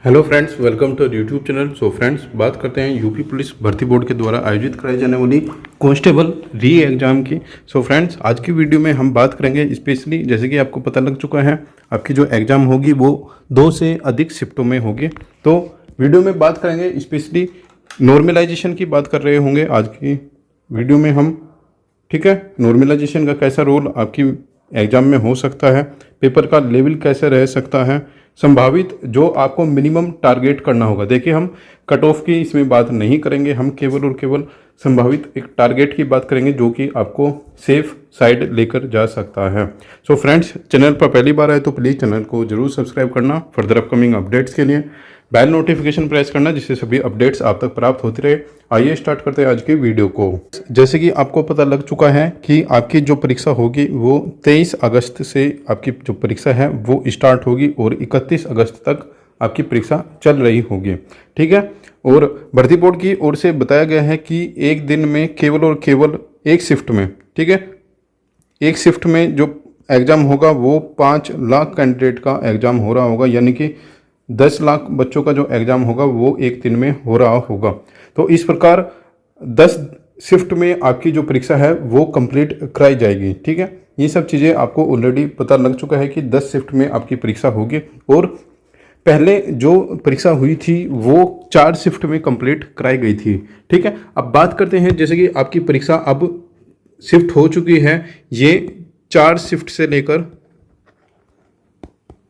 Hello friends, welcome to YouTube channel. So friends, बात करते हैं यूपी पुलिस भर्ती बोर्ड के द्वारा आयोजित कराई जाने वाली कांस्टेबल री एग्ज़ाम की। सो फ्रेंड्स, आज की वीडियो में हम बात करेंगे स्पेशली, जैसे कि आपको पता लग चुका है, आपकी जो एग्ज़ाम होगी वो 2 से अधिक शिफ्टों में होगी। तो वीडियो में बात करेंगे स्पेशली नॉर्मलाइजेशन की बात कर रहे होंगे आज की वीडियो में हम। ठीक है, नॉर्मलाइजेशन का कैसा रोल आपकी एग्ज़ाम में हो सकता है, पेपर का लेवल कैसे रह सकता है, संभावित जो आपको मिनिमम टारगेट करना होगा। देखिए, हम कट ऑफ की इसमें बात नहीं करेंगे, हम केवल और केवल संभावित एक टारगेट की बात करेंगे जो कि आपको सेफ साइड लेकर जा सकता है। सो फ्रेंड्स, चैनल पर पहली बार आए तो प्लीज़ चैनल को जरूर सब्सक्राइब करना। फर्दर अपकमिंग अपडेट्स के लिए बेल नोटिफिकेशन प्रेस करना, जिससे सभी अपडेट्स आप तक प्राप्त होती रहे। आइए स्टार्ट करते हैं आज की वीडियो को। जैसे कि आपको पता लग चुका है कि आपकी जो परीक्षा होगी वो 23 अगस्त से आपकी जो परीक्षा है वो स्टार्ट होगी और 31 अगस्त तक आपकी परीक्षा चल रही होगी। ठीक है, और भर्ती बोर्ड की ओर से बताया गया है कि एक दिन में केवल और केवल एक शिफ्ट में, ठीक है, एक शिफ्ट में जो एग्ज़ाम होगा वो 5 लाख कैंडिडेट का एग्ज़ाम हो रहा होगा, यानी कि 10 लाख बच्चों का जो एग्ज़ाम होगा वो एक दिन में हो रहा होगा। तो इस प्रकार 10 शिफ्ट में आपकी जो परीक्षा है वो कंप्लीट कराई जाएगी। ठीक है, ये सब चीज़ें आपको ऑलरेडी पता लग चुका है कि 10 शिफ्ट में आपकी परीक्षा होगी, और पहले जो परीक्षा हुई थी वो 4 शिफ्ट में कंप्लीट कराई गई थी। ठीक है, अब बात करते हैं, जैसे कि आपकी परीक्षा अब शिफ्ट हो चुकी है, ये 4 शिफ्ट से लेकर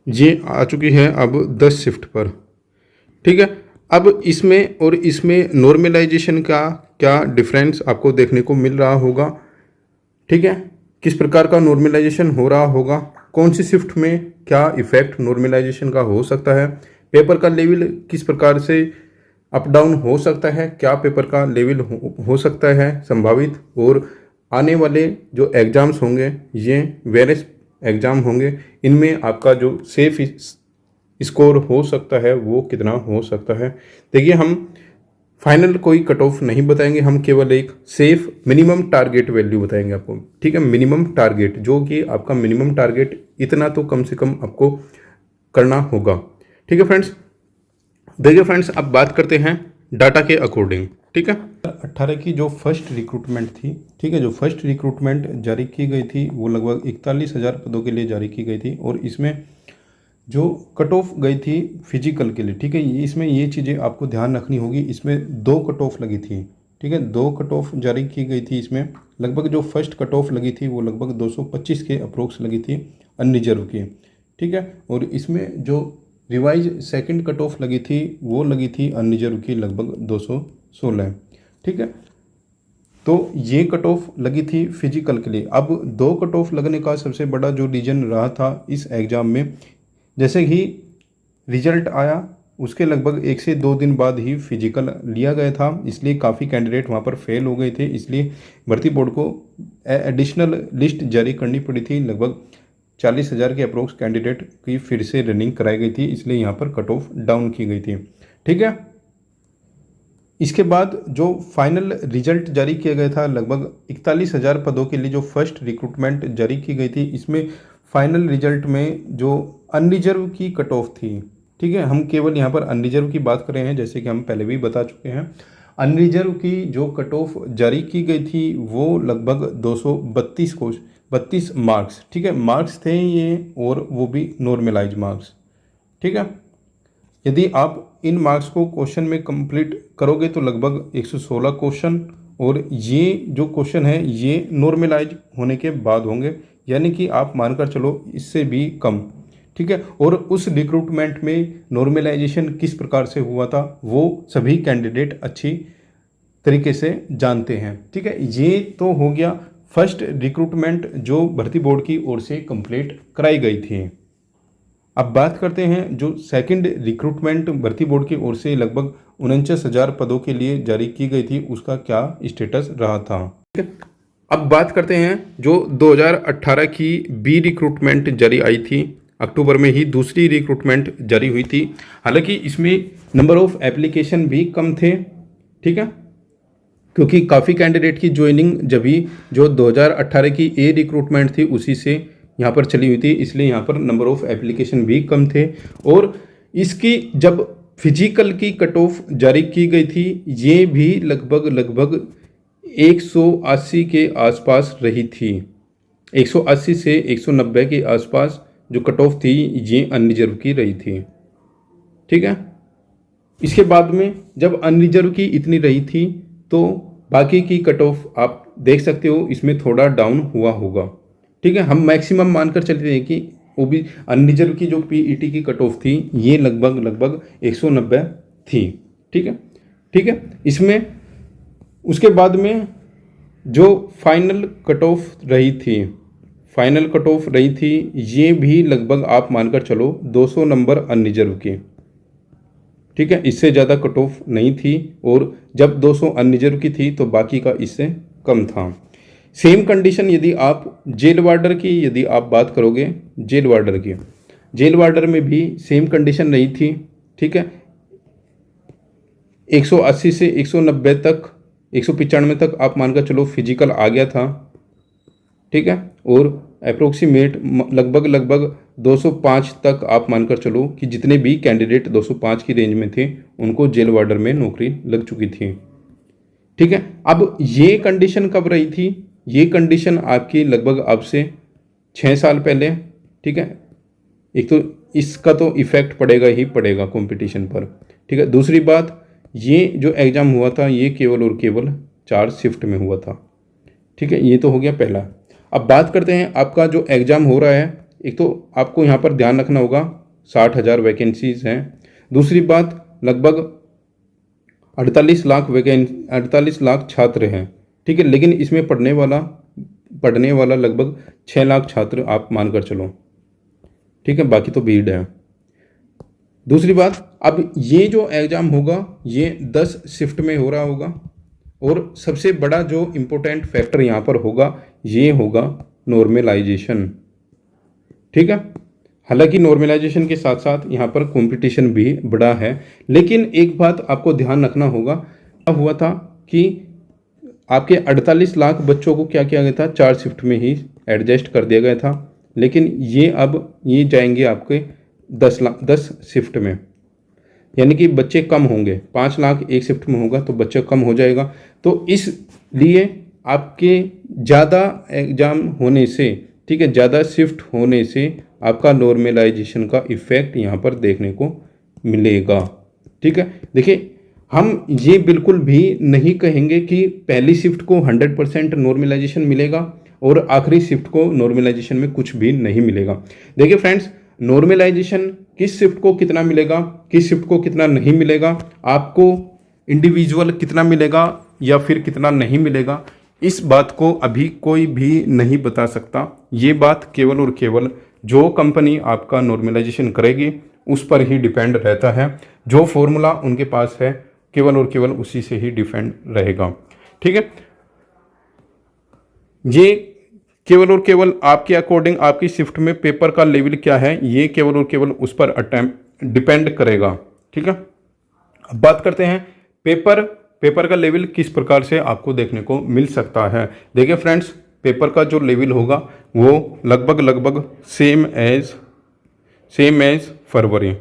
ये आ चुकी है अब 10 शिफ्ट पर। ठीक है, अब इसमें और इसमें नॉर्मलाइजेशन का क्या डिफरेंस आपको देखने को मिल रहा होगा। ठीक है, किस प्रकार का नॉर्मलाइजेशन हो रहा होगा, कौन सी शिफ्ट में क्या इफेक्ट नॉर्मलाइजेशन का हो सकता है, पेपर का लेवल किस प्रकार से अप डाउन हो सकता है, क्या पेपर का लेवल हो सकता है संभावित, और आने वाले जो एग्ज़ाम्स होंगे ये वेरियस एग्ज़ाम होंगे, इनमें आपका जो सेफ स्कोर हो सकता है वो कितना हो सकता है। देखिए, हम फाइनल कोई कट ऑफ नहीं बताएंगे, हम केवल एक सेफ मिनिमम टारगेट वैल्यू बताएंगे आपको। ठीक है, मिनिमम टारगेट, जो कि आपका मिनिमम टारगेट इतना तो कम से कम आपको करना होगा। ठीक है फ्रेंड्स, देखिए फ्रेंड्स, अब बात करते हैं डाटा के अकॉर्डिंग। ठीक है, 18 की जो फर्स्ट रिक्रूटमेंट थी, ठीक है, जो फर्स्ट रिक्रूटमेंट जारी की गई थी वो लगभग 41,000 पदों के लिए जारी की गई थी, और इसमें जो कट ऑफ गई थी फिजिकल के लिए, ठीक है, इसमें ये चीज़ें आपको ध्यान रखनी होगी। इसमें 2 कट ऑफ लगी थी। ठीक है, 2 कट ऑफ जारी की गई थी। इसमें लगभग जो फर्स्ट कट ऑफ लगी थी वो लगभग 225 के अप्रोक्स लगी थी अनरिजर्व की। ठीक है, और इसमें जो रिवाइज सेकंड कट ऑफ लगी थी वो लगी थी अनरिजर्व की लगभग 216। ठीक है, तो ये कट ऑफ लगी थी फिजिकल के लिए। अब 2 कट ऑफ लगने का सबसे बड़ा जो रीज़न रहा था इस एग्ज़ाम में, जैसे ही रिजल्ट आया उसके लगभग 1 से 2 दिन बाद ही फिजिकल लिया गया था, इसलिए काफ़ी कैंडिडेट वहाँ पर फेल हो गए थे। इसलिए भर्ती बोर्ड को एडिशनल लिस्ट जारी करनी पड़ी थी। लगभग 40,000 के अप्रोक्स कैंडिडेट की फिर से रनिंग कराई गई थी, इसलिए यहाँ पर कट ऑफ डाउन की गई थी। ठीक है, इसके बाद जो फाइनल रिजल्ट जारी किया गया था, लगभग 41,000 पदों के लिए जो फर्स्ट रिक्रूटमेंट जारी की गई थी, इसमें फाइनल रिजल्ट में जो अनरिजर्व की कट ऑफ थी, ठीक है, हम केवल यहाँ पर अनरिजर्व की बात कर रहे हैं, जैसे कि हम पहले भी बता चुके हैं। अनरिजर्व की जो कट ऑफ जारी की गई थी वो लगभग 232 मार्क्स, ठीक है, मार्क्स थे ये, और वो भी नॉर्मलाइज मार्क्स। ठीक है, यदि आप इन मार्क्स को क्वेश्चन में कंप्लीट करोगे तो लगभग 116 क्वेश्चन, और ये जो क्वेश्चन है ये नॉर्मलाइज होने के बाद होंगे, यानी कि आप मानकर चलो इससे भी कम। ठीक है, और उस रिक्रूटमेंट में नॉर्मलाइजेशन किस प्रकार से हुआ था वो सभी कैंडिडेट अच्छी तरीके से जानते हैं। ठीक है, ये तो हो गया फर्स्ट रिक्रूटमेंट जो भर्ती बोर्ड की ओर से कंप्लीट कराई गई थी। अब बात करते हैं जो सेकंड रिक्रूटमेंट भर्ती बोर्ड की ओर से लगभग 49,000 पदों के लिए जारी की गई थी, उसका क्या स्टेटस रहा था। ठीक है, अब बात करते हैं जो 2018 की बी रिक्रूटमेंट जारी आई थी, अक्टूबर में ही दूसरी रिक्रूटमेंट जारी हुई थी। हालांकि इसमें नंबर ऑफ एप्लीकेशन भी कम थे। ठीक है, क्योंकि काफ़ी कैंडिडेट की ज्वाइनिंग जब भी जो 2018 की ए रिक्रूटमेंट थी उसी से यहाँ पर चली हुई थी, इसलिए यहाँ पर नंबर ऑफ एप्लीकेशन भी कम थे। और इसकी जब फिजिकल की कट ऑफ जारी की गई थी, ये भी लगभग 180 के आसपास रही थी। 180 से 190 के आसपास जो कट ऑफ थी ये अनरिजर्व की रही थी। ठीक है, इसके बाद में जब अनरिजर्व की इतनी रही थी तो बाकी की कट ऑफ आप देख सकते हो इसमें थोड़ा डाउन हुआ होगा। ठीक है, हम मैक्सिमम मानकर चलते हैं कि वो भी अनरिजर्व की जो पीईटी की कट ऑफ थी ये लगभग 190 थी। ठीक है, ठीक है, इसमें उसके बाद में जो फाइनल कट ऑफ रही थी, फाइनल कट ऑफ रही थी ये भी लगभग आप मानकर चलो 200 नंबर अनरिजर्व की। ठीक है, इससे ज़्यादा कट ऑफ नहीं थी और जब 200 अनरिजर्व की थी तो बाकी का इससे कम था। सेम कंडीशन यदि आप जेल वार्डर की यदि आप बात करोगे, जेल वार्डर की, जेल वार्डर में भी सेम कंडीशन रही थी। ठीक है, 180 से 190 तक, 195 तक आप मानकर चलो फिजिकल आ गया था। ठीक है, और अप्रोक्सीमेट लगभग 205 तक आप मानकर चलो कि जितने भी कैंडिडेट 205 की रेंज में थे उनको जेल वार्डर में नौकरी लग चुकी थी। ठीक है, अब ये कंडीशन कब रही थी? ये कंडीशन आपकी लगभग अब से 6 साल पहले। ठीक है, एक तो इसका तो इफेक्ट पड़ेगा ही पड़ेगा कंपटीशन पर। ठीक है, दूसरी बात ये जो एग्ज़ाम हुआ था ये केवल और केवल 4 शिफ्ट में हुआ था। ठीक है, ये तो हो गया पहला। अब बात करते हैं आपका जो एग्ज़ाम हो रहा है, एक तो आपको यहाँ पर ध्यान रखना होगा 60,000 वैकेंसीज हैं। दूसरी बात लगभग 48 लाख छात्र हैं। ठीक है, लेकिन इसमें पढ़ने वाला लगभग 6 लाख छात्र आप मानकर चलो। ठीक है, बाकी तो भीड़ है। दूसरी बात, अब ये जो एग्ज़ाम होगा ये 10 शिफ्ट में हो रहा होगा और सबसे बड़ा जो इम्पोर्टेंट फैक्टर यहाँ पर होगा ये होगा नॉर्मलाइजेशन। ठीक है, हालांकि नॉर्मलाइजेशन के साथ साथ यहाँ पर कंपटीशन भी बड़ा है, लेकिन एक बात आपको ध्यान रखना होगा, क्या हुआ था कि आपके 48 लाख बच्चों को क्या किया गया था, 4 शिफ्ट में ही एडजस्ट कर दिया गया था। लेकिन ये अब ये जाएंगे आपके 10 शिफ्ट में, यानी कि बच्चे कम होंगे। 5 लाख एक शिफ्ट में होगा तो बच्चा कम हो जाएगा। तो इसलिए आपके ज़्यादा एग्ज़ाम होने से, ठीक है, ज़्यादा शिफ्ट होने से आपका नॉर्मलाइजेशन का इफ़ेक्ट यहाँ पर देखने को मिलेगा। ठीक है, देखिए हम ये बिल्कुल भी नहीं कहेंगे कि पहली शिफ्ट को 100% नॉर्मलाइजेशन मिलेगा और आखिरी शिफ्ट को नॉर्मलाइजेशन में कुछ भी नहीं मिलेगा। देखिए फ्रेंड्स, नॉर्मलाइजेशन किस शिफ्ट को कितना मिलेगा, किस शिफ्ट को कितना नहीं मिलेगा, आपको इंडिविजुअल कितना मिलेगा या फिर कितना नहीं मिलेगा, इस बात को अभी कोई भी नहीं बता सकता। ये बात केवल और केवल जो कंपनी आपका नॉर्मलाइजेशन करेगी उस पर ही डिपेंड रहता है। जो फॉर्मूला उनके पास है केवल और केवल उसी से ही डिपेंड रहेगा। ठीक है, ये केवल और केवल आपके अकॉर्डिंग आपकी शिफ्ट में पेपर का लेवल क्या है ये केवल और केवल उस पर डिपेंड करेगा। ठीक है, अब बात करते हैं पेपर का लेवल किस प्रकार से आपको देखने को मिल सकता है। देखिए फ्रेंड्स, पेपर का जो लेवल होगा वो लगभग सेम एज फरवरी।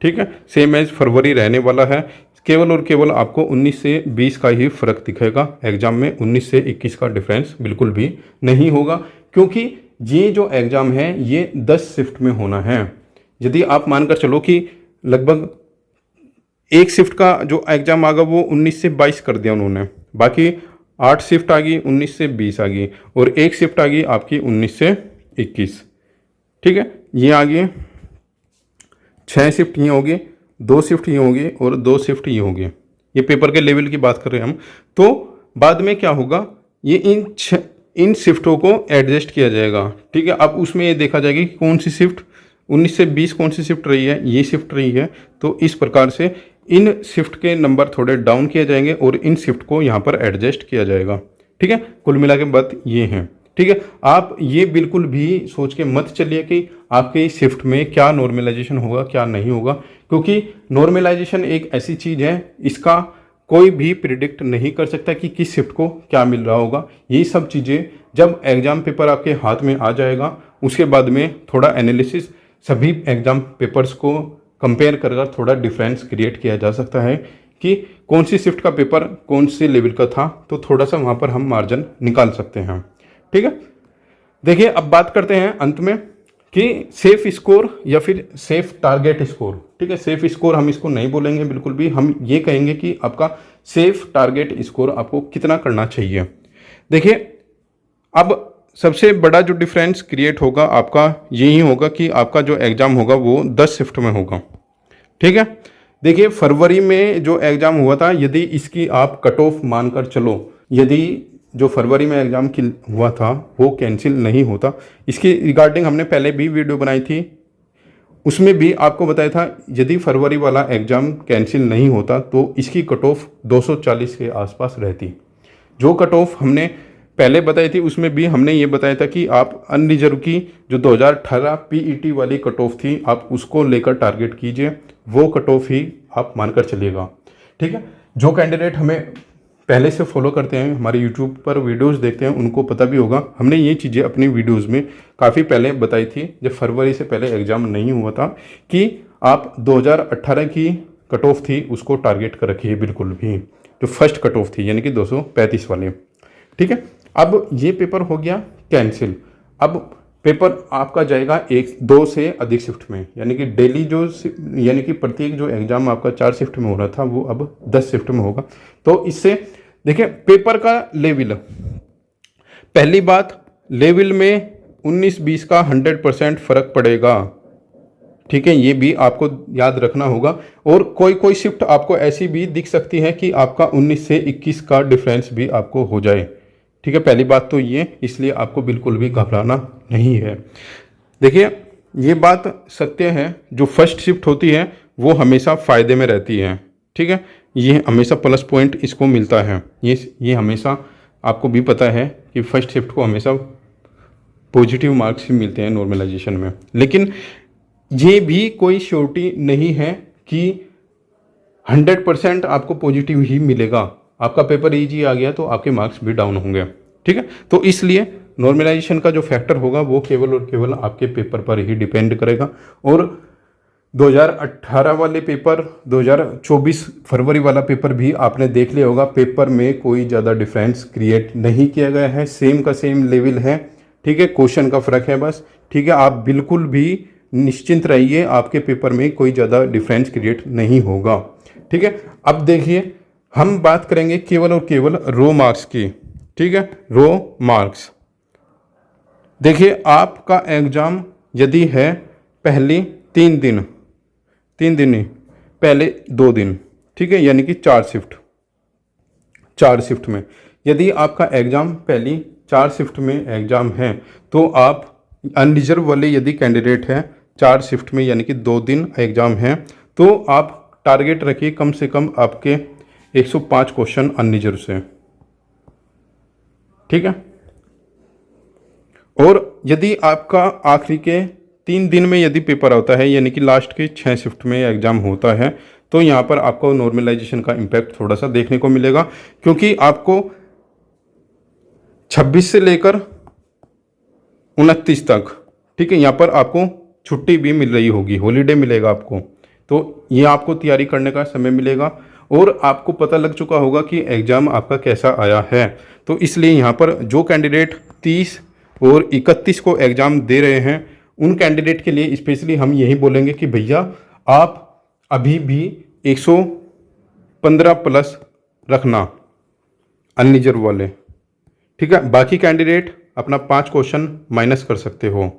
ठीक है, सेम एज फरवरी रहने वाला है। केवल और केवल आपको 19 से 20 का ही फर्क दिखेगा एग्जाम में, 19 से 21 का डिफरेंस बिल्कुल भी नहीं होगा, क्योंकि ये जो एग्ज़ाम है ये 10 शिफ्ट में होना है। यदि आप मानकर चलो कि लगभग एक शिफ्ट का जो एग्ज़ाम आ गया वो 19 से 22 कर दिया उन्होंने, बाकी 8 शिफ्ट आ गई 19 से 20 आ गई और एक शिफ्ट आ गई आपकी 19 से 21। ठीक है, ये आ गई 6 शिफ्ट ये होगी, 2 शिफ्ट ये होगी और 2 शिफ्ट ये होगी। ये पेपर के लेवल की बात कर रहे हैं हम। तो बाद में क्या होगा, ये इन शिफ्टों को एडजस्ट किया जाएगा। ठीक है, अब उसमें ये देखा जाएगा कि कौन सी शिफ्ट 19 से 20 कौन सी शिफ्ट रही है, ये शिफ्ट रही है। तो इस प्रकार से इन शिफ्ट के नंबर थोड़े डाउन किए जाएंगे और इन शिफ्ट को यहाँ पर एडजस्ट किया जाएगा। ठीक है, कुल मिला के बात ये है। ठीक है, आप ये बिल्कुल भी सोच के मत चलिए कि आपके शिफ्ट में क्या नॉर्मलाइजेशन होगा क्या नहीं होगा, क्योंकि नॉर्मलाइजेशन एक ऐसी चीज़ है इसका कोई भी प्रिडिक्ट नहीं कर सकता कि किस शिफ्ट को क्या मिल रहा होगा। ये सब चीज़ें जब एग्ज़ाम पेपर आपके हाथ में आ जाएगा उसके बाद में थोड़ा एनालिसिस सभी एग्ज़ाम पेपर्स को कंपेयर कर थोड़ा डिफरेंस क्रिएट किया जा सकता है कि कौन सी शिफ्ट का पेपर कौन से लेवल का था, तो थोड़ा सा वहाँ पर हम मार्जिन निकाल सकते हैं। ठीक है, देखिए अब बात करते हैं अंत में कि सेफ स्कोर या फिर सेफ टारगेट स्कोर। ठीक है, सेफ स्कोर हम इसको नहीं बोलेंगे बिल्कुल भी, हम ये कहेंगे कि आपका सेफ टारगेट स्कोर आपको कितना करना चाहिए। देखिए अब सबसे बड़ा जो डिफरेंस क्रिएट होगा आपका यही होगा कि आपका जो एग्ज़ाम होगा वो 10 शिफ्ट में होगा। ठीक है, देखिए फरवरी में जो एग्ज़ाम हुआ था, यदि इसकी आप कट ऑफ मानकर चलो, यदि जो फरवरी में एग्ज़ाम हुआ था वो कैंसिल नहीं होता, इसकी रिगार्डिंग हमने पहले भी वीडियो बनाई थी, उसमें भी आपको बताया था यदि फरवरी वाला एग्ज़ाम कैंसिल नहीं होता तो इसकी कट ऑफ 240 के आसपास रहती। जो कट ऑफ हमने पहले बताई थी उसमें भी हमने ये बताया था कि आप अनरिजर्व की जो 2018 पीईटी वाली कट ऑफ थी आप उसको लेकर टारगेट कीजिए, वो कट ऑफ ही आप मानकर चलिएगा। ठीक है, जो कैंडिडेट हमें पहले से फॉलो करते हैं, हमारे यूट्यूब पर वीडियोस देखते हैं, उनको पता भी होगा हमने ये चीज़ें अपनी वीडियोस में काफ़ी पहले बताई थी, जब फरवरी से पहले एग्ज़ाम नहीं हुआ था, कि आप 2018 की कट ऑफ थी उसको टारगेट कर रखिए बिल्कुल भी, जो फर्स्ट कट ऑफ थी यानी कि 235 वाली। ठीक है, अब ये पेपर हो गया कैंसिल। अब पेपर आपका जाएगा 1-2 से अधिक शिफ्ट में, यानी कि डेली जो यानी कि प्रत्येक जो एग्ज़ाम आपका 4 शिफ्ट में हो रहा था वो अब 10 शिफ्ट में होगा। तो इससे देखिए पेपर का लेवल, पहली बात लेवल में 19-20 का 100% फ़र्क पड़ेगा। ठीक है, ये भी आपको याद रखना होगा। और कोई कोई शिफ्ट आपको ऐसी भी दिख सकती है कि आपका 19 से 21 का डिफरेंस भी आपको हो जाए। ठीक है, पहली बात तो ये, इसलिए आपको बिल्कुल भी घबराना नहीं है। देखिए ये बात सत्य है, जो फर्स्ट शिफ्ट होती है वो हमेशा फ़ायदे में रहती है। ठीक है, ये हमेशा प्लस पॉइंट इसको मिलता है, ये हमेशा आपको भी पता है कि फर्स्ट शिफ्ट को हमेशा पॉजिटिव मार्क्स ही मिलते हैं नॉर्मलाइजेशन में। लेकिन ये भी कोई श्योरिटी नहीं है कि 100% आपको पॉजिटिव ही मिलेगा। आपका पेपर इजी आ गया तो आपके मार्क्स भी डाउन होंगे। ठीक है, तो इसलिए नॉर्मलाइजेशन का जो फैक्टर होगा वो केवल और केवल आपके पेपर पर ही डिपेंड करेगा। और 2018 वाले पेपर, 2024 फरवरी वाला पेपर भी आपने देख लिया होगा, पेपर में कोई ज़्यादा डिफरेंस क्रिएट नहीं किया गया है, सेम का सेम लेवल है। ठीक है, क्वेश्चन का फ़र्क है बस। ठीक है, आप बिल्कुल भी निश्चिंत रहिए, आपके पेपर में कोई ज़्यादा डिफरेंस क्रिएट नहीं होगा। ठीक है, अब देखिए हम बात करेंगे केवल और केवल रो मार्क्स की। ठीक है, रो मार्क्स, देखिए आपका एग्ज़ाम यदि है पहले 3 दिन नहीं, पहले 2 दिन, ठीक है, यानी कि 4 शिफ्ट में यदि आपका एग्ज़ाम पहली 4 शिफ्ट में एग्ज़ाम है तो आप अनरिजर्व वाले यदि कैंडिडेट हैं 4 शिफ्ट में यानी कि 2 दिन एग्ज़ाम है, तो आप टारगेट रखिए कम से कम आपके 105 क्वेश्चन अनरिजर्व से। ठीक है, और यदि आपका आखिरी के 3 दिन में यदि पेपर होता है यानी कि लास्ट के 6 शिफ्ट में एग्ज़ाम होता है, तो यहाँ पर आपको नॉर्मलाइजेशन का इम्पैक्ट थोड़ा सा देखने को मिलेगा, क्योंकि आपको 26 से लेकर 29 तक, ठीक है, यहाँ पर आपको छुट्टी भी मिल रही होगी, हॉलीडे मिलेगा आपको, तो ये आपको तैयारी करने का समय मिलेगा और आपको पता लग चुका होगा कि एग्ज़ाम आपका कैसा आया है। तो इसलिए यहाँ पर जो कैंडिडेट 30 और 31 को एग्ज़ाम दे रहे हैं उन कैंडिडेट के लिए स्पेशली हम यही बोलेंगे कि भैया आप अभी भी 115 प्लस रखना अनरिजर्व वाले। ठीक है, बाकी कैंडिडेट अपना 5 क्वेश्चन माइनस कर सकते हो।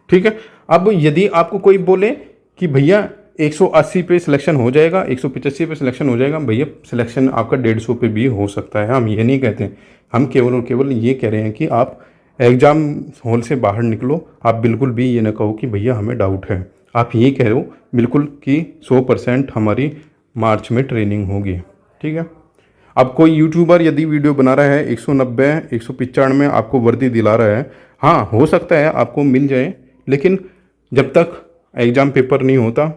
ठीक है, अब यदि आपको कोई बोले कि भैया 180 पे सिलेक्शन हो जाएगा, 185 पे सिलेक्शन हो जाएगा, भैया सिलेक्शन आपका 150 पे भी हो सकता है। हम ये नहीं कहते, हम केवल और केवल ये कह रहे हैं कि आप एग्ज़ाम हॉल से बाहर निकलो, आप बिल्कुल भी ये ना कहो कि भैया हमें डाउट है, आप ये कह रहे हो बिल्कुल कि 100% हमारी मार्च में ट्रेनिंग होगी। ठीक है, अब कोई यूट्यूबर यदि वीडियो बना रहा है 190 195 में आपको वर्दी दिला रहा है, हाँ हो सकता है आपको मिल जाए, लेकिन जब तक एग्ज़ाम पेपर नहीं होता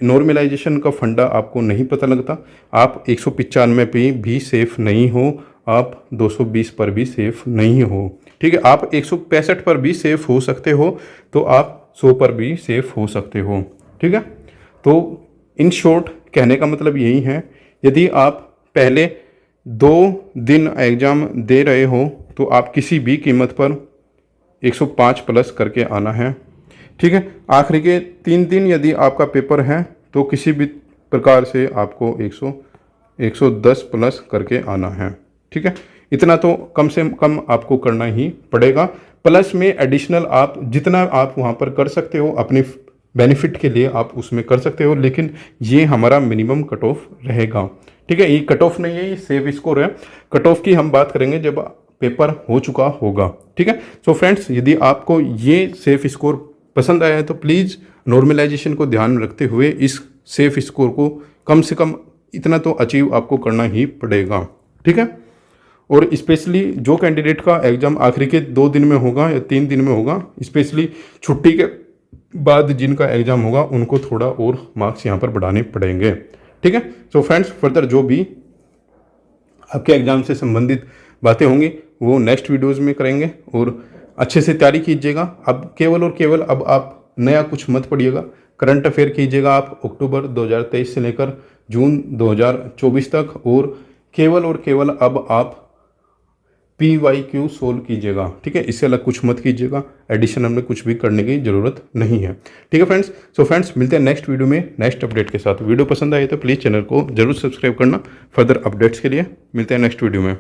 नॉर्मलाइजेशन का फंडा आपको नहीं पता लगता। आप 195 पे भी सेफ़ नहीं हो, आप 220 पर भी सेफ़ नहीं हो। ठीक है, आप 165 पर भी सेफ़ हो सकते हो, तो आप 100 पर भी सेफ हो सकते हो। ठीक है, तो इन शॉर्ट कहने का मतलब यही है, यदि आप पहले 2 दिन एग्ज़ाम दे रहे हो तो आप किसी भी कीमत पर 105 प्लस करके आना है। ठीक है, आखिरी के 3 दिन यदि आपका पेपर है तो किसी भी प्रकार से आपको 110 प्लस करके आना है। ठीक है, इतना तो कम से कम आपको करना ही पड़ेगा। प्लस में एडिशनल आप जितना आप वहाँ पर कर सकते हो अपने बेनिफिट के लिए आप उसमें कर सकते हो, लेकिन ये हमारा मिनिमम कट ऑफ रहेगा। ठीक है, ये कट ऑफ नहीं है, ये सेफ स्कोर है। कट ऑफ की हम बात करेंगे जब पेपर हो चुका होगा। ठीक है, सो फ्रेंड्स, यदि आपको ये सेफ स्कोर पसंद आया है तो प्लीज़ नॉर्मलाइजेशन को ध्यान में रखते हुए इस सेफ स्कोर को कम से कम इतना तो अचीव आपको करना ही पड़ेगा। ठीक है, और स्पेशली जो कैंडिडेट का एग्ज़ाम आखिरी के 2 दिन में होगा या 3 दिन में होगा, स्पेशली छुट्टी के बाद जिनका एग्ज़ाम होगा उनको थोड़ा और मार्क्स यहाँ पर बढ़ाने पड़ेंगे। ठीक है, सो फ्रेंड्स, फर्दर जो भी आपके एग्ज़ाम से संबंधित बातें होंगी वो नेक्स्ट वीडियोज़ में करेंगे, और अच्छे से तैयारी कीजिएगा। अब केवल और केवल अब आप नया कुछ मत पढ़िएगा, करंट अफेयर कीजिएगा आप अक्टूबर 2023 से लेकर जून 2024 तक, और केवल अब आप PYQ सोल्व कीजिएगा। ठीक है, इससे अलग कुछ मत कीजिएगा, एडिशनल में कुछ भी करने की ज़रूरत नहीं है। ठीक है फ्रेंड्स, सो फ्रेंड्स, मिलते हैं नेक्स्ट वीडियो में नेक्स्ट अपडेट के साथ। वीडियो पसंद आए तो प्लीज़ चैनल को जरूर सब्सक्राइब करना फर्दर अपडेट्स के लिए। मिलते हैं नेक्स्ट वीडियो में।